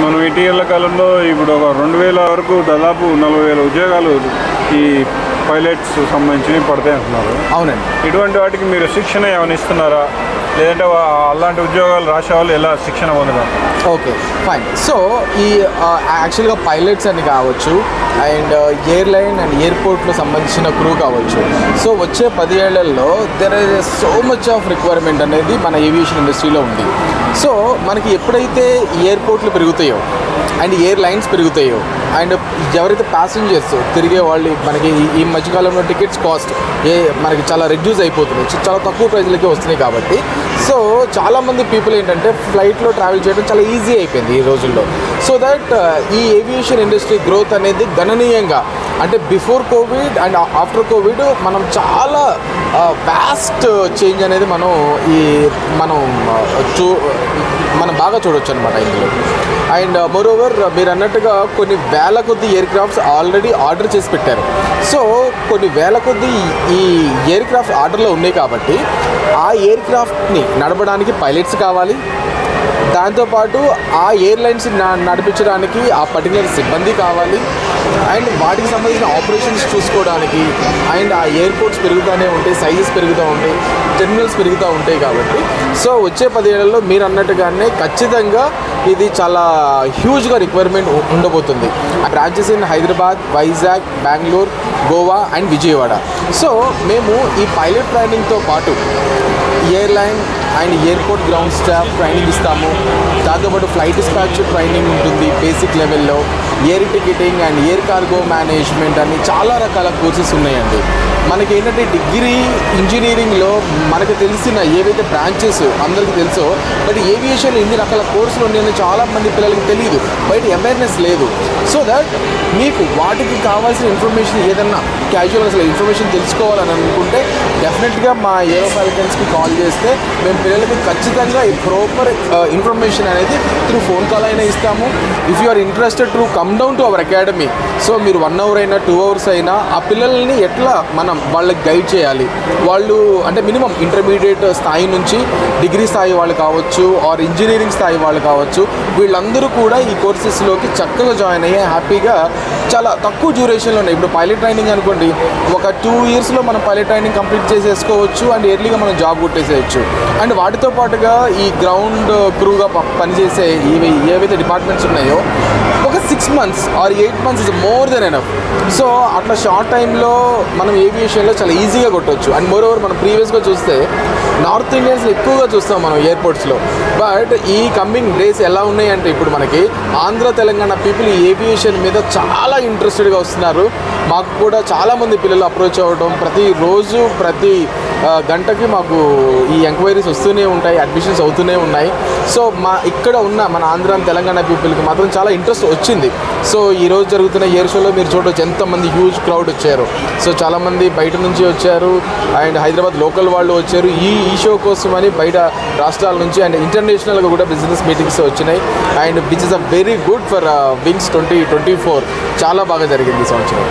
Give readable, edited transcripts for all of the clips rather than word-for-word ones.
మనం ఇటీవల కాలంలో ఇప్పుడు ఒక 2000 వరకు దాదాపు 40,000 ఉద్యోగాలు ఈ పైలట్స్ సంబంధించి పడతాయి అంటున్నారు. అవునండి. ఇటువంటి వాటికి మీరు శిక్షణ ఏమైనా ఇస్తున్నారా, లేదంటే అలాంటి ఉద్యోగాలు రాసే వాళ్ళు ఎలా శిక్షణ పొందడం? Okay, fine. సో ఈ యాక్చువల్గా పైలట్స్ అని కావచ్చు, అండ్ ఎయిర్లైన్ అండ్ ఎయిర్పోర్ట్లో సంబంధించిన క్రూ కావచ్చు. సో వచ్చే 10 ఏళ్లలో there is so much of requirement అనేది మన ఏవియేషన్ ఇండస్ట్రీలో ఉంది. సో మనకి ఎప్పుడైతే ఎయిర్పోర్ట్లు పెరుగుతాయో అండ్ ఎయిర్లైన్స్ పెరుగుతాయో అండ్ ఎవరైతే ప్యాసింజర్స్ తిరిగే వాళ్ళు, మనకి ఈ మధ్యకాలంలో టికెట్స్ కాస్ట్ మనకి చాలా రెడ్యూస్ అయిపోతున్నాయి, చాలా తక్కువ ప్రైజ్లకే వస్తున్నాయి. కాబట్టి సో చాలామంది పీపుల్ ఏంటంటే ఫ్లైట్లో ట్రావెల్ చేయడం చాలా ఈజీ అయిపోయింది ఈ రోజుల్లో. సో దట్ ఈ ఏవియేషన్ ఇండస్ట్రీ గ్రోత్ అనేది గణనీయంగా, అంటే before Covid and after Covid మనం చాలా వ్యాస్ట్ చేంజ్ అనేది మనం బాగా చూడొచ్చు అనమాట ఇందులో. అండ్ మోరోవర్ మీరు అన్నట్టుగా కొన్ని వేల కొద్ది ఎయిర్ క్రాఫ్ట్స్ ఆల్రెడీ ఆర్డర్ చేసి పెట్టారు. సో కొన్ని వేల కొద్ది ఈ ఎయిర్ క్రాఫ్ట్ ఆర్డర్లో ఉన్నాయి. కాబట్టి ఆ ఎయిర్ క్రాఫ్ట్ని నడపడానికి పైలట్స్ కావాలి, దాంతోపాటు ఆ ఎయిర్లైన్స్ నడిపించడానికి ఆ పర్టికులర్ సిబ్బంది కావాలి, అండ్ వాటికి సంబంధించిన ఆపరేషన్స్ చూసుకోవడానికి, అండ్ ఆ ఎయిర్పోర్ట్స్ పెరుగుతూనే ఉంటాయి, సైజెస్ పెరుగుతూ ఉంటాయి, టెర్మినల్స్ పెరుగుతూ ఉంటాయి. కాబట్టి సో వచ్చే 10 ఏళ్లలో మీరు అన్నట్టుగానే ఖచ్చితంగా ఇది చాలా హ్యూజ్గా రిక్వైర్మెంట్ ఉండబోతుంది. Branches in Hyderabad, Vizag, Bengaluru, Goa and Vijayawada. So మేము ఈ పైలట్ ట్రైనింగ్తో పాటు airline and airport ground staff training ఇస్తాము. దాంతోపాటు ఫ్లైట్ డిస్పాచ్ ట్రైనింగ్ ఉంటుంది బేసిక్ లెవెల్లో. Air ticketing and air cargo management అని చాలా రకాల కోర్సెస్ ఉన్నాయండి. మనకి ఏంటంటే డిగ్రీ ఇంజనీరింగ్లో మనకు తెలిసిన ఏవైతే బ్రాంచెస్ అందరికీ తెలుసో, బట్ ఏవియేషన్లో ఇన్ని రకాల కోర్సులు ఉన్నాయని చాలామంది పిల్లలకి తెలియదు, బయట అవేర్నెస్ లేదు. సో దట్ మీకు వాటికి కావాల్సిన ఇన్ఫర్మేషన్ ఏదన్నా క్యాజువల్ అసలు ఇన్ఫర్మేషన్ తెలుసుకోవాలని అనుకుంటే డెఫినెట్గా మా ఏరో ఫాల్కన్స్కి కాల్ చేస్తే మేము పిల్లలకి ఖచ్చితంగా ఈ ప్రాపర్ ఇన్ఫర్మేషన్ అనేది త్రూ ఫోన్ కాల్ అయినా ఇస్తాము. If you are interested to come down to our academy, so మీరు 1 hour అయినా 2 hours అయినా ఆ పిల్లల్ని ఎట్లా మనం వాళ్ళకి గైడ్ చేయాలి, వాళ్ళు అంటే మినిమం ఇంటర్మీడియట్ స్థాయి నుంచి డిగ్రీ స్థాయి వాళ్ళు కావచ్చు ఆర్ ఇంజనీరింగ్ స్థాయి వాళ్ళు కావచ్చు, వీళ్ళందరూ కూడా ఈ కోర్సెస్లోకి చక్కగా జాయిన్ అయ్యి హ్యాపీగా చాలా తక్కువ డ్యూరేషన్లోనే, ఇప్పుడు పైలట్ ట్రైనింగ్ అనుకోండి ఒక 2 yearsలో మనం పైలట్ ట్రైనింగ్ కంప్లీట్ చేసేసుకోవచ్చు అండ్ ఎర్లీగా మనం జాబ్ కొట్టేసేయచ్చు. అండ్ వాటితో పాటుగా ఈ గ్రౌండ్ క్రూగా పనిచేసే ఏవైతే డిపార్ట్మెంట్స్ ఉన్నాయో ఒక 6 months or 8 months is more than enough. So అట్లా షార్ట్ టైంలో మనం ఏవియేషన్లో చాలా ఈజీగా కొట్టవచ్చు. అండ్ మోర్ ఓవర్ మనం ప్రీవియస్గా చూస్తే నార్త్ ఇండియన్స్ ఎక్కువగా చూస్తాం మనం ఎయిర్పోర్ట్స్లో. బట్ ఈ కమింగ్ డేస్ ఎలా ఉన్నాయంటే ఇప్పుడు మనకి ఆంధ్ర తెలంగాణ పీపుల్ ఈ ఏవియేషన్ మీద చాలా ఇంట్రెస్టెడ్గా వస్తున్నారు. మాకు కూడా చాలామంది పిల్లలు అప్రోచ్ అవ్వడం, ప్రతిరోజు ప్రతి గంటకి మాకు ఈ ఎంక్వైరీస్ వస్తూనే ఉంటాయి, అడ్మిషన్స్ అవుతూనే ఉన్నాయి. సో ఇక్కడ ఉన్న మన ఆంధ్ర తెలంగాణ పీపుల్కి మాత్రం చాలా ఇంట్రెస్ట్ వచ్చింది. సో ఈరోజు జరుగుతున్న ఎయిర్ షోలో మీరు చూడవచ్చు ఎంతమంది హ్యూజ్ క్రౌడ్ వచ్చారు. సో చాలామంది బయట నుంచి వచ్చారు అండ్ హైదరాబాద్ లోకల్ వాళ్ళు వచ్చారు ఈ షో కోసం అని, బయట రాష్ట్రాల నుంచి అండ్ ఇంటర్నేషనల్గా కూడా బిజినెస్ మీటింగ్స్ వచ్చినాయి. And which is a very good for wings 2024. చాలా బాగా జరిగింది ఈ సంవత్సరం.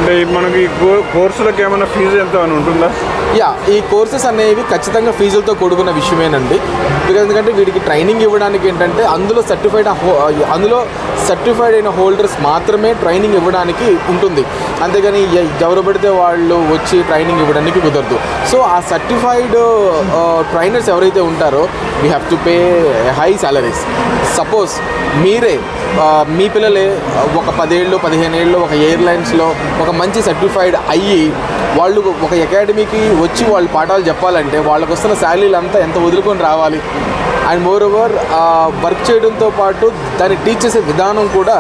అంటే మనకి కోర్సులకు ఏమైనా ఫీజు ఎంత అని ఉంటుందా? యా, ఈ కోర్సెస్ అనేవి ఖచ్చితంగా ఫీజులతో కూడుకున్న విషయమేనండి. ఎందుకంటే వీటికి ట్రైనింగ్ ఇవ్వడానికి ఏంటంటే అందులో సర్టిఫైడ్ అయిన హోల్డర్స్ మాత్రమే ట్రైనింగ్ ఇవ్వడానికి ఉంటుంది. అంతేగాని ఎవరు పడితే వాళ్ళు వచ్చి ట్రైనింగ్ ఇవ్వడానికి కుదరదు. సో ఆ సర్టిఫైడ్ ట్రైనర్స్ ఎవరైతే ఉంటారో we have to pay high salaries. Suppose మీరే మీ పిల్లలే ఒక 10 ఏళ్ళు 15 ఏళ్ళు ఒక ఎయిర్లైన్స్లో ఒక మంచి సర్టిఫైడ్ అయ్యి వాళ్ళు ఒక అకాడమీకి వచ్చి వాళ్ళు పాఠాలు చెప్పాలంటే వాళ్ళకు వస్తున్న శాలరీలు అంతా ఎంత వదులుకొని రావాలి. అండ్ మోర్ ఓవర్ వర్క్ చేయడంతో పాటు దాన్ని టీచ్ చేసే విధానం కూడా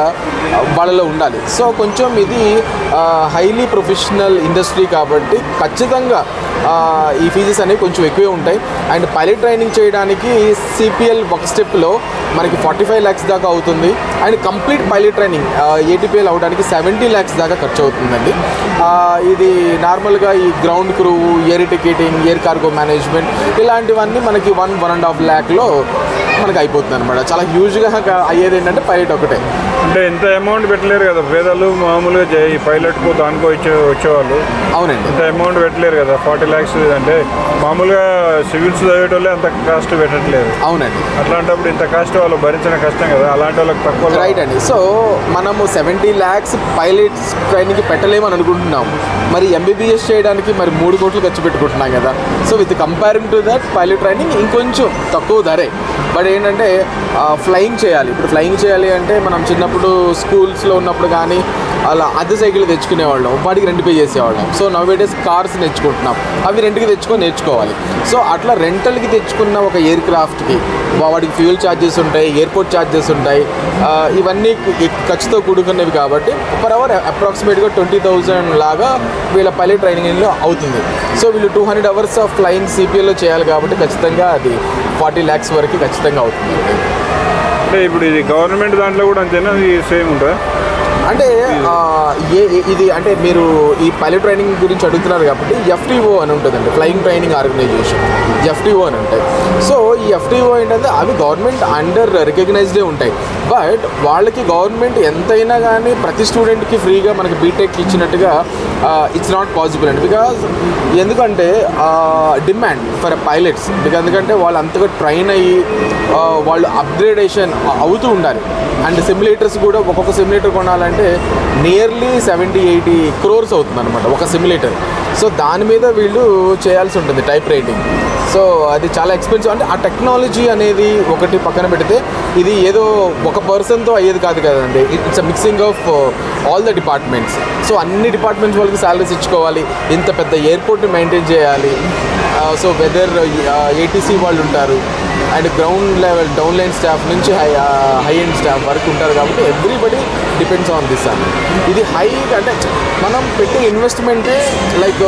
వాళ్ళలో ఉండాలి. సో కొంచెం ఇది హైలీ ప్రొఫెషనల్ ఇండస్ట్రీ కాబట్టి ఖచ్చితంగా ఈ ఫీజెస్ అనేవి కొంచెం ఎక్కువే ఉంటాయి. అండ్ పైలట్ ట్రైనింగ్ చేయడానికి సిపిఎల్ ఒక స్టెప్లో మనకి 45 lakhs దాకా అవుతుంది. అండ్ కంప్లీట్ పైలట్ ట్రైనింగ్ ఏటీపీఎల్ అవడానికి 70 lakhs దాకా ఖర్చు అవుతుందండి. ఇది నార్మల్గా ఈ ground crew, air ticketing, air cargo management ఇలాంటివన్నీ మనకి 1.5 lakhలో మనకు అయిపోతుంది అనమాట. చాలా హ్యూజ్గా అయ్యేది ఏంటంటే పైలట్ ఒకటే. అంటే ఎంత అమౌంట్ పెట్టలేరు కదా పేదలు మామూలుగా ఈ పైలట్కు దానికో వచ్చేవాళ్ళు. అవునండి, ఇంత అమౌంట్ పెట్టలేరు కదా 40 lakhs అంటే మామూలుగా సివిల్స్ చదివేటోళ్ళే అంత కాస్ట్ పెట్టట్లేదు. అవునండి, అట్లాంటప్పుడు ఇంత కాస్ట్ వాళ్ళు భరించడం కష్టం కదా, అలాంటి వాళ్ళకి తక్కువ. రైట్ అండి. సో మనము 70 lakhs పైలట్స్ ట్రైనింగ్కి పెట్టలేమని అనుకుంటున్నాం, మరి ఎంబీబీఎస్ చేయడానికి మరి 3 కోట్లు ఖర్చు పెట్టుకుంటున్నాం కదా. So with comparing to that pilot training ఇంకొంచెం తక్కువ ధరే. బట్ ఏంటంటే ఫ్లయింగ్ చేయాలి. ఇప్పుడు ఫ్లయింగ్ చేయాలి అంటే మనం చిన్నప్పుడు స్కూల్స్లో ఉన్నప్పుడు కానీ అలా అద్దె సైకిల్ తెచ్చుకునేవాళ్ళం, వాటికి రెంట్ పే చేసేవాళ్ళం. సో నౌవేడేస్ కార్స్ నేర్చుకుంటున్నాం, అవి రెంట్కి తెచ్చుకొని నేర్చుకోవాలి. సో అట్లా రెంటల్కి తెచ్చుకున్న ఒక ఎయిర్ క్రాఫ్ట్కి వాటికి ఫ్యూయల్ ఛార్జెస్ ఉంటాయి, ఎయిర్పోర్ట్ ఛార్జెస్ ఉంటాయి, ఇవన్నీ ఖర్చుతో కూడుకున్నవి కాబట్టి పర్ అవర్ అప్రాక్సిమేట్గా 20,000 లాగా వీళ్ళ పైలట్ ట్రైనింగ్లో అవుతుంది. సో వీళ్ళు 200 hours ఆఫ్ ఫ్లయింగ్ సిపిఎల్లో చేయాలి కాబట్టి ఖచ్చితంగా అది 40 lakhs వరకు ఖచ్చితంగా అవుతుంది. అంటే ఇప్పుడు ఇది గవర్నమెంట్ దాంట్లో కూడా అంతేనా, ఇది సేమ్ ఉంటుందా? అంటే ఇది అంటే మీరు ఈ పైలట్ ట్రైనింగ్ గురించి అడుగుతున్నారు కాబట్టి ఎఫ్టీఓ అని ఉంటుందండి, ఫ్లయింగ్ ట్రైనింగ్ ఆర్గనైజేషన్, ఎఫ్టీఓ అని ఉంటాయి. సో ఈ ఎఫ్టీఓ ఏంటంటే అవి గవర్నమెంట్ అండర్ రికగ్నైజ్డే ఉంటాయి. బట్ వాళ్ళకి గవర్నమెంట్ ఎంతైనా కానీ ప్రతి స్టూడెంట్కి ఫ్రీగా మనకి బీటెక్ ఇచ్చినట్టుగా ఇట్స్ నాట్ పాసిబుల్ అండి. బికాజ్ ఎందుకంటే డిమాండ్ ఫర్ పైలట్స్, ఎందుకంటే వాళ్ళు అంతగా ట్రైన్ అయ్యి వాళ్ళు అప్గ్రేడేషన్ అవుతూ ఉండాలి. అండ్ సిమ్యులేటర్స్ కూడా ఒక్కొక్క సిమ్యులేటర్ కొనాలంటే నియర్లీ 70-80 crores అవుతుంది అనమాట ఒక సిమ్యులేటర్. సో దాని మీద వీళ్ళు చేయాల్సి ఉంటుంది టైప్ రైటింగ్. సో అది చాలా ఎక్స్పెన్సివ్. అంటే ఆ టెక్నాలజీ అనేది ఒకటి పక్కన పెడితే ఇది ఏదో ఒక పర్సన్తో అయ్యేది కాదు కదండి, it's a mixing of all the departments. So అన్ని డిపార్ట్మెంట్స్ వాళ్ళకి శాలరీస్ ఇచ్చుకోవాలి, ఇంత పెద్ద ఎయిర్పోర్ట్ని మెయింటైన్ చేయాలి. సో వెదర్ ఏటీసీ వాళ్ళు ఉంటారు, and ground level down line staff నుంచి హై ఎండ్ స్టాఫ్ వరకు ఉంటారు కాబట్టి ఎవ్రీబడి డిపెండ్స్ ఆన్ దిస్ అని. ఇది హై అంటే మనం పెట్టే ఇన్వెస్ట్మెంటే like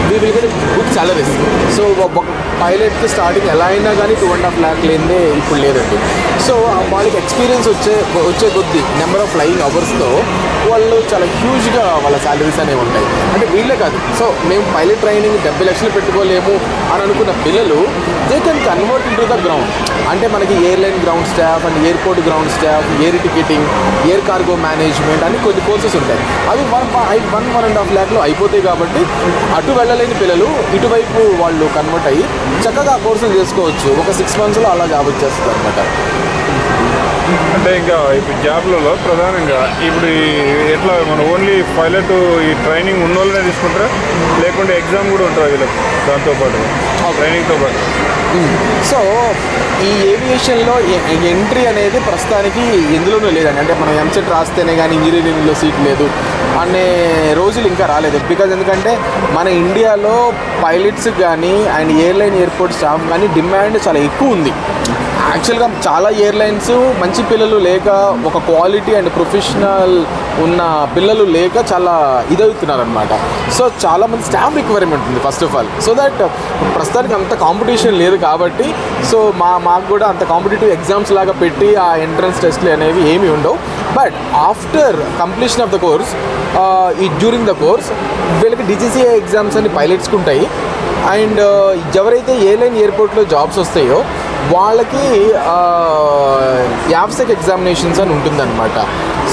we will get good salaries. So ఒక పైలట్కి స్టార్టింగ్ ఎలా అయినా కానీ 2.5 lakh లేదే ఇప్పుడు లేదండి. సో వాళ్ళకి ఎక్స్పీరియన్స్ వచ్చే కొద్దీ నెంబర్ ఆఫ్ ఫ్లయింగ్ అవర్స్తో వాళ్ళు చాలా హ్యూజ్గా వాళ్ళ శాలరీస్ అనేవి ఉంటాయి. అంటే వీళ్ళే కాదు, సో మేము పైలట్ ట్రైనింగ్ 70 lakhs పెట్టుకోలేము అని అనుకున్న పిల్లలు they can convert in to the ground. అంటే మనకి airline ground staff and airport ground staff, air ticketing, air cargo management అని కొన్ని కోర్సెస్ ఉంటాయి. అవి 1.5 lakhలో అయిపోతాయి కాబట్టి అటు వెళ్ళలేని పిల్లలు ఇటువైపు వాళ్ళు కన్వర్ట్ అయ్యి చక్కగా ఆ కోర్సులు చేసుకోవచ్చు. ఒక 6 monthsలో అలా జాబ్ వచ్చేస్తుంది అనమాట. అంటే ఇంకా ఇప్పుడు జాబ్లలో ప్రధానంగా ఇప్పుడు ఎట్లా మనం ఓన్లీ పైలట్ ఈ ట్రైనింగ్ ఉన్న వాళ్ళనే తీసుకుంటారా, లేకుంటే ఎగ్జామ్ కూడా ఉంటారా వీళ్ళకి దాంతోపాటు ట్రైనింగ్తో పాటు? సో ఈ ఏవియేషన్లో ఎంట్రీ అనేది ప్రస్తుతానికి ఎందులోనూ లేదండి. అంటే మనం ఎంసెట్ రాస్తేనే కానీ ఇంజనీరింగ్లో సీట్ లేదు అనే రోజులు ఇంకా రాలేదు. బికాజ్ ఎందుకంటే మన ఇండియాలో పైలట్స్ కానీ అండ్ ఎయిర్లైన్ ఎయిర్పోర్ట్ స్టాఫ్ కానీ డిమాండ్ చాలా ఎక్కువ ఉంది. యాక్చువల్గా చాలా ఎయిర్లైన్స్ మంచి పిల్లలు లేక, ఒక క్వాలిటీ అండ్ ప్రొఫెషనల్ ఉన్న పిల్లలు లేక చాలా ఇదవుతున్నారు అనమాట. సో చాలామంది స్టాఫ్ రిక్వైర్మెంట్ ఉంది first of all. So that ప్రస్తుతానికి అంత కాంపిటీషన్ లేదు కాబట్టి సో మాకు కూడా అంత కాంపిటేటివ్ ఎగ్జామ్స్ లాగా పెట్టి ఆ ఎంట్రన్స్ టెస్ట్లు అనేవి ఏమీ ఉండవు. But after completion of the course during the course వీళ్ళకి డిజిసిఏ ఎగ్జామ్స్ అని పైలట్స్కి ఉంటాయి. అండ్ ఎవరైతే ఎయిర్లైన్ ఎయిర్పోర్ట్లో జాబ్స్ వస్తాయో వాళ్ళకి యాప్సెక్ ఎగ్జామినేషన్స్ అని ఉంటుందన్నమాట.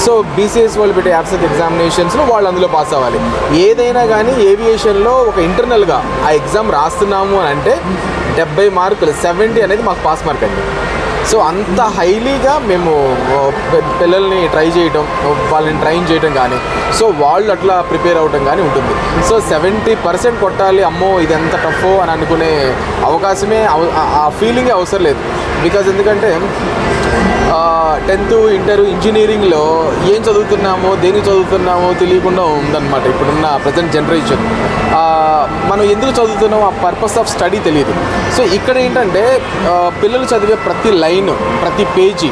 సో బీసీఎస్ వాళ్ళు పెట్టే యాప్సెక్ ఎగ్జామినేషన్స్లో వాళ్ళు అందులో పాస్ అవ్వాలి. ఏదైనా కానీ ఏవియేషన్లో ఒక ఇంటర్నల్గా ఆ ఎగ్జామ్ రాస్తున్నాము అని అంటే 70 మార్కులు, 70 అనేది మాకు పాస్ మార్క్ అండి. సో అంత హైలీగా మేము పిల్లల్ని ట్రై చేయటం, వాళ్ళని ట్రైన్ చేయటం కానీ, సో వాళ్ళు అట్లా ప్రిపేర్ అవ్వటం కానీ ఉంటుంది. సో 70% కొట్టాలి, అమ్మో ఇది ఎంత టఫో అని అనుకునే అవకాశమే, ఆ ఫీలింగే అవసరం లేదు. బికాజ్ ఎందుకంటే 10th ఇంటర్ ఇంజనీరింగ్లో ఏం చదువుతున్నామో దేనికి చదువుతున్నామో తెలియకుండా ఉందన్నమాట ఇప్పుడున్న ప్రజెంట్ జనరేషన్. మనం ఎందుకు చదువుతున్నామో ఆ పర్పస్ ఆఫ్ స్టడీ తెలియదు. సో ఇక్కడ ఏంటంటే పిల్లలు చదివే ప్రతి లైన్, ప్రతి పేజీ,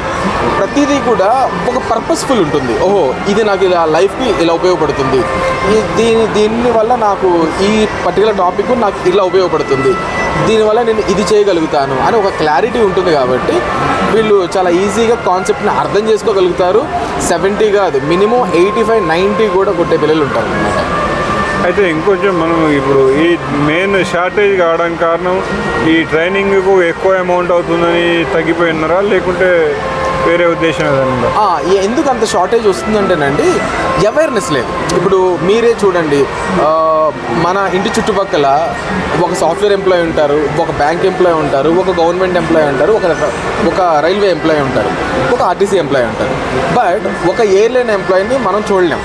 ప్రతిదీ కూడా ఒక పర్పస్ఫుల్ ఉంటుంది. ఓహో ఇది నాకు ఇలా లైఫ్కి ఇలా ఉపయోగపడుతుంది, దీనివల్ల నాకు ఈ పర్టికులర్ టాపిక్ నాకు ఇలా ఉపయోగపడుతుంది, దీనివల్ల నేను ఇది చేయగలుగుతాను అని ఒక క్లారిటీ ఉంటుంది. కాబట్టి వీళ్ళు చాలా ఈజీగా కాన్సెప్ట్ని అర్థం చేసుకోగలుగుతారు. 70 కాదు, మినిమం 85-90 కూడా కొట్టే పిల్లలు ఉంటారు అన్నమాట. అయితే ఇంకొంచెం మనం ఇప్పుడు ఈ మెయిన్ షార్టేజ్ కావడానికి కారణం ఈ ట్రైనింగ్కు ఎక్కువ అమౌంట్ అవుతుందని తగ్గిపోయినారా, లేకుంటే వేరే ఉద్దేశం ఏదన్నా? ఎందుకు అంత షార్టేజ్ వస్తుందంటేనండి, అవేర్నెస్ లేదు. ఇప్పుడు మీరే చూడండి, మన ఇంటి చుట్టుపక్కల ఒక సాఫ్ట్వేర్ ఎంప్లాయీ ఉంటారు, ఒక బ్యాంక్ ఎంప్లాయీ ఉంటారు, ఒక గవర్నమెంట్ ఎంప్లాయీ ఉంటారు, ఒక రైల్వే ఎంప్లాయీ ఉంటారు, ఒక ఆర్టీసీ ఎంప్లాయీ ఉంటారు. బట్ ఒక ఎయిర్లైన్ ఎంప్లాయీని మనం చూడలేం,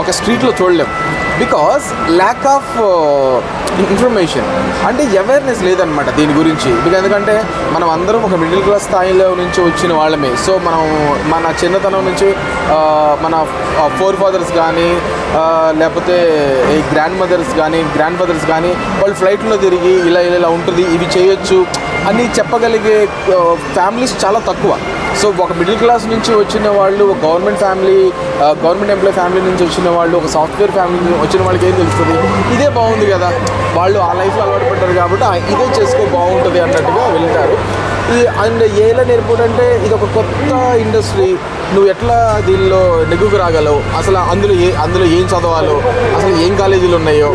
ఒక స్ట్రీట్లో చూడలేం. బికాస్ ల్యాక్ ఆఫ్ ఇన్ఫర్మేషన్, అంటే అవేర్నెస్ లేదనమాట దీని గురించి. ఎందుకంటే మనం అందరం ఒక మిడిల్ క్లాస్ స్థాయిలో నుంచి వచ్చిన వాళ్ళమే. సో మనం మన చిన్నతనం నుంచి మన ఫోర్ ఫాదర్స్ కానీ లేకపోతే ఈ గ్రాండ్ మదర్స్ కానీ గ్రాండ్ ఫాదర్స్ కానీ వాళ్ళు ఫ్లైట్లో తిరిగి ఇలా ఉంటుంది, ఇవి చేయొచ్చు అని చెప్పగలిగే ఫ్యామిలీస్ చాలా తక్కువ. సో ఒక మిడిల్ క్లాస్ నుంచి వచ్చిన వాళ్ళు, ఒక గవర్నమెంట్ ఎంప్లాయీ ఫ్యామిలీ నుంచి వచ్చిన వాళ్ళు, ఒక సాఫ్ట్వేర్ ఫ్యామిలీ నుంచి వచ్చిన వాళ్ళకి ఏం తెలుస్తుంది, ఇదే బాగుంది కదా, వాళ్ళు ఆ లైఫ్లో అలవాటు పడ్డారు కాబట్టి ఇదే చేసుకో బాగుంటుంది అన్నట్టుగా వెళ్తారు. అండ్ ఎయిర్లైన్ ఎయిర్పోర్ట్ అంటే ఇది ఒక కొత్త ఇండస్ట్రీ, నువ్వు ఎట్లా దీనిలో నెగ్గుకు రాగలవు, అసలు అందులో ఏం చదవాలో, అసలు ఏం కాలేజీలు ఉన్నాయో,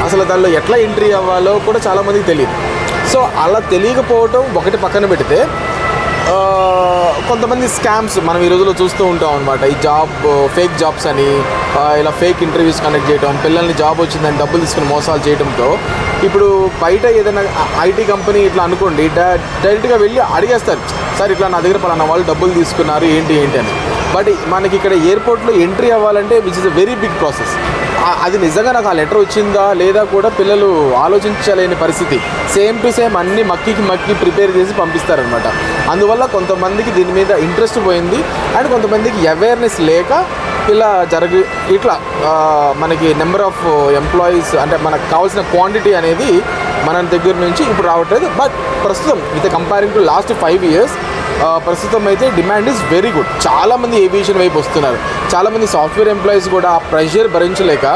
అసలు దానిలో ఎట్లా ఎంట్రీ అవ్వాలో కూడా చాలామందికి తెలియదు. సో అలా తెలియకపోవటం ఒకటి పక్కన పెడితే, కొంతమంది స్కామ్స్ మనం ఈ రోజుల్లో చూస్తూ ఉంటాం అనమాట. ఈ ఫేక్ జాబ్స్ అని, ఇలా ఫేక్ ఇంటర్వ్యూస్ కండక్ట్ చేయడం, పిల్లల్ని జాబ్ వచ్చిందని డబ్బులు తీసుకుని మోసాలు చేయడంతో ఇప్పుడు బయట ఏదైనా ఐటీ కంపెనీ ఇట్లా అనుకోండి, డైరెక్ట్గా వెళ్ళి అడిగేస్తారు, సార్ ఇట్లా నా దగ్గర పలానా వాళ్ళు డబ్బులు తీసుకున్నారు ఏంటి అని. బట్ మనకి ఇక్కడ ఎయిర్పోర్ట్లో ఎంట్రీ అవ్వాలంటే which is a very big process. అది నిజంగా నాకు ఆ లెటర్ వచ్చిందా లేదా కూడా పిల్లలు ఆలోచించలేని పరిస్థితి. సేమ్ టు సేమ్ అన్నీ మక్కి ప్రిపేర్ చేసి పంపిస్తారనమాట. అందువల్ల కొంతమందికి దీని మీద ఇంట్రెస్ట్ పోయింది, అండ్ కొంతమందికి అవేర్నెస్ లేక ఇట్లా మనకి నెంబర్ ఆఫ్ ఎంప్లాయీస్, అంటే మనకు కావాల్సిన క్వాంటిటీ అనేది మన దగ్గర నుంచి ఇప్పుడు రావట్లేదు. బట్ ప్రస్తుతం with comparing to last 5 years ప్రస్తుతం అయితే డిమాండ్ ఈజ్ వెరీ గుడ్. చాలామంది ఏవియేషన్ వైపు వస్తున్నారు. చాలామంది సాఫ్ట్వేర్ ఎంప్లాయీస్ కూడా ఆ ప్రెషర్ భరించలేక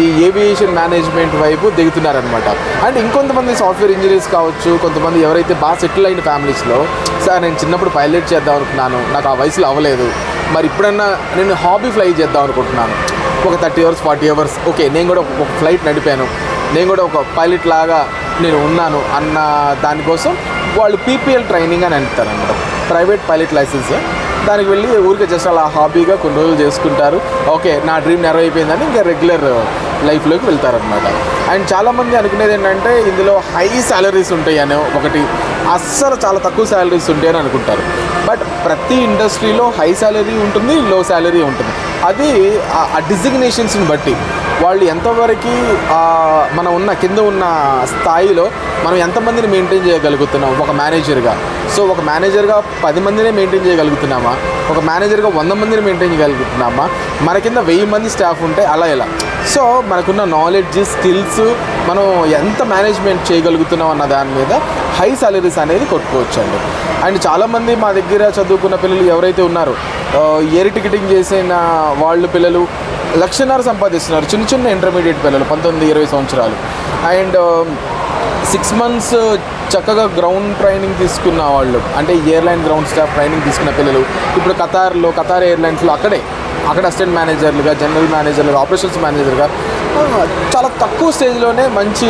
ఈ ఏవియేషన్ మేనేజ్మెంట్ వైపు దిగుతున్నారనమాట. అండ్ ఇంకొంతమంది సాఫ్ట్వేర్ ఇంజనీర్స్ కావచ్చు, కొంతమంది ఎవరైతే బాగా సెటిల్ అయిన ఫ్యామిలీస్లో, సార్ నేను చిన్నప్పుడు పైలట్ చేద్దాం అనుకున్నాను, నాకు ఆ వయసులో అవ్వలేదు, మరి ఇప్పుడన్నా నేను హాబీ ఫ్లై చేద్దాం అనుకుంటున్నాను, ఒక 30 hours 40 hours ఓకే నేను కూడా ఒక ఫ్లైట్ నడిపాను, నేను కూడా ఒక పైలట్ లాగా నేను ఉన్నాను అన్న దానికోసం వాళ్ళు పీపీఎల్ ట్రైనింగ్ అని అంటారనమాట, ప్రైవేట్ పైలట్ లైసెన్స్. దానికి వెళ్ళి ఊరికే జస్ట్ అలా హాబీగా కొన్ని రోజులు చేసుకుంటారు, ఓకే నా డ్రీమ్ నెరవేరిపోయిందని ఇంకా రెగ్యులర్ లైఫ్లోకి వెళ్తారనమాట. అండ్ చాలామంది అనుకునేది ఏంటంటే ఇందులో హై శాలరీస్ ఉంటాయని, ఒకటి అస్సలు చాలా తక్కువ శాలరీస్ ఉంటాయని అనుకుంటారు. బట్ ప్రతి ఇండస్ట్రీలో హై శాలరీ ఉంటుంది, లో శాలరీ ఉంటుంది. అది ఆ డిజిగ్నేషన్స్ని బట్టి వాళ్ళు ఎంతవరకు మనం కింద ఉన్న స్థాయిలో మనం ఎంతమందిని మెయింటైన్ చేయగలుగుతున్నాం ఒక మేనేజర్గా. సో ఒక మేనేజర్గా 10 మందినే మెయింటైన్ చేయగలుగుతున్నామా, ఒక మేనేజర్గా 100 మందిని మెయింటైన్ చేయగలుగుతున్నామా, మన కింద 1000 మంది స్టాఫ్ ఉంటే అలా ఎలా. సో మనకున్న నాలెడ్జ్, స్కిల్స్, మనం ఎంత మేనేజ్మెంట్ చేయగలుగుతున్నాం అన్న దాని మీద హై సాలరీస్ అనేది కొట్టుకోవచ్చండి. అండ్ చాలామంది మా దగ్గర చదువుకున్న పిల్లలు ఎవరైతే ఉన్నారో, ఎయిర్ టికెటింగ్ చేసిన వాళ్ళు పిల్లలు 1.5 లక్ష సంపాదిస్తున్నారు. చిన్న ఇంటర్మీడియట్ పిల్లలు 19-20 సంవత్సరాలు. అండ్ 6 months చక్కగా గ్రౌండ్ ట్రైనింగ్ తీసుకున్న వాళ్ళు, అంటే ఎయిర్లైన్ గ్రౌండ్ స్టాఫ్ ట్రైనింగ్ తీసుకున్న పిల్లలు ఇప్పుడు ఖతార్ ఎయిర్లైన్స్లో అక్కడ అసిస్టెంట్ మేనేజర్లుగా, జనరల్ మేనేజర్లుగా, ఆపరేషన్స్ మేనేజర్గా చాలా తక్కువ స్టేజ్లోనే మంచి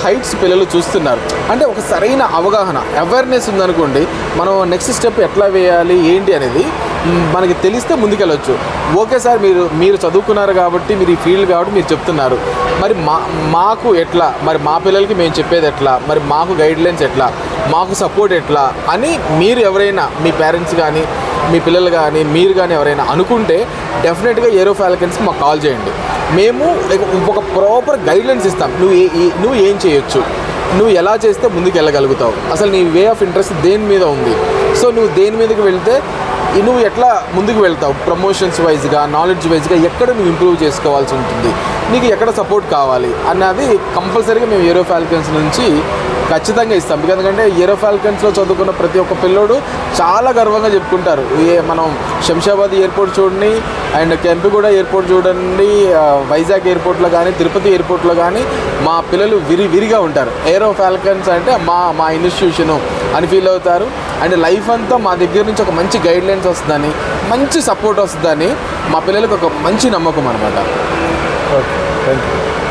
హైట్స్ పిల్లలు చూస్తున్నారు. అంటే ఒక సరైన అవగాహన, అవేర్నెస్ ఉందనుకోండి, మనం నెక్స్ట్ స్టెప్ ఎట్లా వేయాలి ఏంటి అనేది మనకి తెలిస్తే ముందుకెళ్ళొచ్చు. ఓకే సార్ మీరు చదువుకున్నారు కాబట్టి, మీరు ఈ ఫీల్డ్ కాబట్టి మీరు చెప్తున్నారు, మరి మాకు ఎట్లా, మరి మా పిల్లలకి మేము చెప్పేది ఎట్లా, మరి మాకు గైడ్లైన్స్ ఎట్లా, మాకు సపోర్ట్ ఎట్లా అని మీరు ఎవరైనా మీ పేరెంట్స్ కానీ మీ పిల్లలు కానీ మీరు కానీ ఎవరైనా అనుకుంటే డెఫినెట్గా ఏరో ఫాల్కన్స్కి మాకు కాల్ చేయండి. మేము ఒక ప్రాపర్ గైడ్లైన్స్ ఇస్తాం. నువ్వు ఏం చేయొచ్చు, నువ్వు ఎలా చేస్తే ముందుకు వెళ్ళగలుగుతావు, అసలు నీ వే ఆఫ్ ఇంట్రెస్ట్ దేని మీద ఉంది, సో నువ్వు దేని మీదకి వెళ్తే నువ్వు ఎట్లా ముందుకు వెళ్తావు, ప్రమోషన్స్ వైజ్గా, నాలెడ్జ్ వైజ్గా ఎక్కడ నువ్వు ఇంప్రూవ్ చేసుకోవాల్సి ఉంటుంది, నీకు ఎక్కడ సపోర్ట్ కావాలి అన్నది కంపల్సరీగా మేము ఏరో ఫాల్కన్స్ నుంచి ఖచ్చితంగా ఇస్తాం. ఎందుకంటే ఏరో ఫాల్కన్స్లో చదువుకున్న ప్రతి ఒక్క పిల్లోడు చాలా గర్వంగా చెప్పుకుంటారు. మనం శంషాబాద్ ఎయిర్పోర్ట్ చూడండి, అండ్ కెంపిగూడ ఎయిర్పోర్ట్ చూడండి, వైజాగ్ ఎయిర్పోర్ట్లో కానీ, తిరుపతి ఎయిర్పోర్ట్లో కానీ మా పిల్లలు విరిగా ఉంటారు. ఏరో ఫాల్కన్స్ అంటే మా ఇన్స్టిట్యూషను అని ఫీల్ అవుతారు. అండ్ లైఫ్ అంతా మా దగ్గర నుంచి ఒక మంచి గైడ్లైన్స్ వస్తుందని, మంచి సపోర్ట్ వస్తుందని మా పిల్లలకు ఒక మంచి నమ్మకం అనమాట. ఓకే. Thank you.